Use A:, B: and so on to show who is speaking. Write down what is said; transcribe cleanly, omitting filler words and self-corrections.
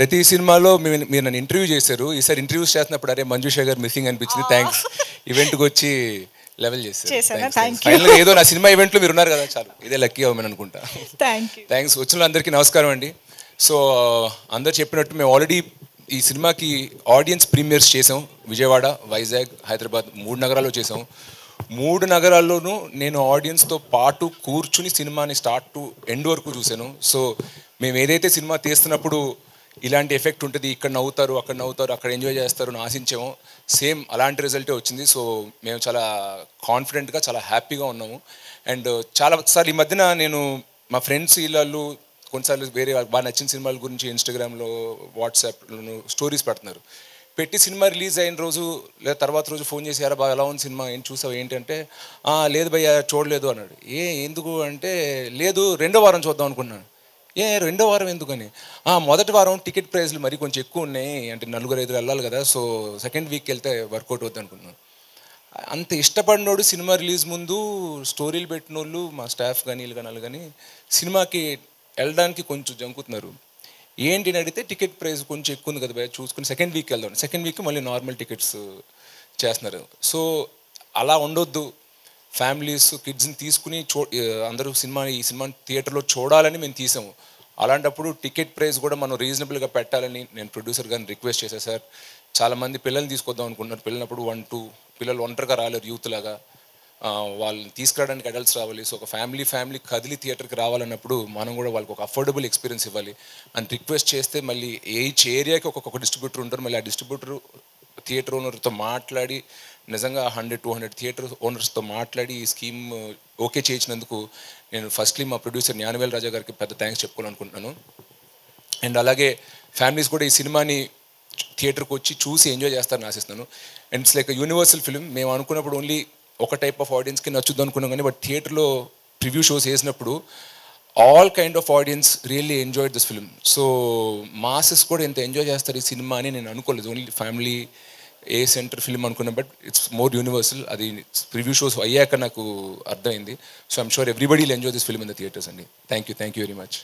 A: ప్రతి సినిమాలో మీరు నన్ను ఇంటర్వ్యూ చేశారు. ఈసారి ఇంటర్వ్యూస్ చేస్తున్నప్పుడు అరే మంజుషా గారు మిస్సింగ్ అనిపించింది. థ్యాంక్స్. ఈవెంట్కి వచ్చి లెవెల్ చేశారు. ఫైనల్గా ఏదో నా సినిమా ఈవెంట్లో మీరు ఉన్నారు కదా, చాలు ఇదే లక్కీ అవ్వమని అనుకుంటా. థ్యాంక్స్. వచ్చిన అందరికీ నమస్కారం అండి. సో అందరు చెప్పినట్టు మేము ఆల్రెడీ ఈ సినిమాకి ఆడియన్స్ ప్రీమియర్స్ చేసాం. విజయవాడ, వైజాగ్, హైదరాబాద్ 3 నగరాల్లో చేసాం. 3 నగరాల్లోనూ నేను ఆడియన్స్తో పాటు కూర్చుని సినిమాని స్టార్ట్ టు ఎండ్ వరకు చూశాను. సో మేము ఏదైతే సినిమా తీస్తున్నప్పుడు ఇలాంటి ఎఫెక్ట్ ఉంటుంది, ఇక్కడ నవ్వుతారు, అక్కడ నవ్వుతారు, అక్కడ ఎంజాయ్ చేస్తారు అని ఆశించాము. సేమ్ అలాంటి రిజల్టే వచ్చింది. సో మేము చాలా కాన్ఫిడెంట్గా, చాలా హ్యాపీగా ఉన్నాము. అండ్ చాలాసార్లు ఈ మధ్యన నేను మా ఫ్రెండ్స్ వీళ్ళు కొన్నిసార్లు వేరే బాగా నచ్చిన సినిమాల గురించి ఇన్స్టాగ్రామ్లో, వాట్సాప్లో స్టోరీస్ పెడుతున్నారు. పెట్టి సినిమా రిలీజ్ అయిన రోజు లేదా తర్వాత రోజు ఫోన్ చేసి యారా బాగా ఎలా ఉంది సినిమా, ఏం చూసావు ఏంటంటే, లేదు భయ్యా చూడలేదు అన్నాడు. ఎందుకు అంటే, లేదు 2వ వారం చూద్దాం అనుకున్నాను. 2వ వారం ఎందుకని, మొదటి వారం టికెట్ ప్రైస్లు మరి కొంచెం ఎక్కువ ఉన్నాయి, అంటే 4-5 వెళ్ళాలి కదా, సో సెకండ్ వీక్ వెళ్తే వర్కౌట్ అవుతుంది అనుకున్నాను. అంత ఇష్టపడినోడు సినిమా రిలీజ్ ముందు స్టోరీలు పెట్టిన వాళ్ళు మా స్టాఫ్ కానీ వీళ్ళు కానీ వాళ్ళు కానీ సినిమాకి వెళ్ళడానికి కొంచెం జంకుతున్నారు. ఏంటి అని అడిగితే టికెట్ ప్రైస్ కొంచెం ఎక్కువ ఉంది కదా భయ, చూసుకుని సెకండ్ వీక్ వెళ్దాం. సెకండ్ వీక్ మళ్ళీ నార్మల్ టికెట్స్ చేస్తున్నారు. సో అలా ఉండొద్దు. ఫ్యామిలీస్, కిడ్స్ని తీసుకుని అందరూ ఈ సినిమాని థియేటర్లో చూడాలని మేము తీసాము. అలాంటప్పుడు టికెట్ ప్రైస్ కూడా మనం రీజనబుల్గా పెట్టాలని నేను ప్రొడ్యూసర్ గారిని రిక్వెస్ట్ చేశాను. సార్ చాలామంది పిల్లల్ని తీసుకొద్దాం అనుకుంటున్నారు. పిల్లలప్పుడు 1-2 పిల్లలు ఒంటరిగా రాలేరు, యూత్ లాగా వాళ్ళని తీసుకురావడానికి అడల్ట్స్ రావాలి. సో ఒక ఫ్యామిలీ కదిలి థియేటర్కి రావాలన్నప్పుడు మనం కూడా వాళ్ళకి ఒక అఫోర్డబుల్ ఎక్స్పీరియన్స్ ఇవ్వాలి అని రిక్వెస్ట్ చేస్తే, మళ్ళీ ఈచ్ ఏరియాకి ఒక్కొక్క డిస్ట్రిబ్యూటర్ ఉంటారు. మళ్ళీ ఆ డిస్ట్రిబ్యూటర్ థియేటర్ ఓనర్తో మాట్లాడి నిజంగా 100-200 థియేటర్ ఓనర్స్తో మాట్లాడి ఈ స్కీమ్ ఓకే చేయించినందుకు నేను ఫస్ట్లీ మా ప్రొడ్యూసర్ జ్ఞానవేల్ రాజా గారికి పెద్ద థ్యాంక్స్ చెప్పుకోవాలనుకుంటున్నాను. అండ్ అలాగే ఫ్యామిలీస్ కూడా ఈ సినిమాని థియేటర్కి వచ్చి చూసి ఎంజాయ్ చేస్తారని ఆశిస్తున్నాను. And it's like universal film. మేము అనుకున్నప్పుడు ఓన్లీ ఒక టైప్ ఆఫ్ ఆడియన్స్కి నచ్చుద్దు అనుకున్నాం, కానీ బట్ థియేటర్లో ప్రివ్యూ షోస్ వేసినప్పుడు all kind of audiences really enjoyed this film. So masses కూడా ఎంత ఎంజాయ్ చేస్తారు ఈ సినిమా అని నేను అనుకోలేదు. ఓన్లీ ఫ్యామిలీ సెంటర్ ఫిల్మ్ అనుకున్నాం, బట్ ఇట్స్ మోర్ యూనివర్సల్. అది ప్రివ్యూ షోస్ అయ్యాక నాకు అర్థమైంది. So I'm sure everybody will enjoy this film in the theatres అండి. Thank you very much.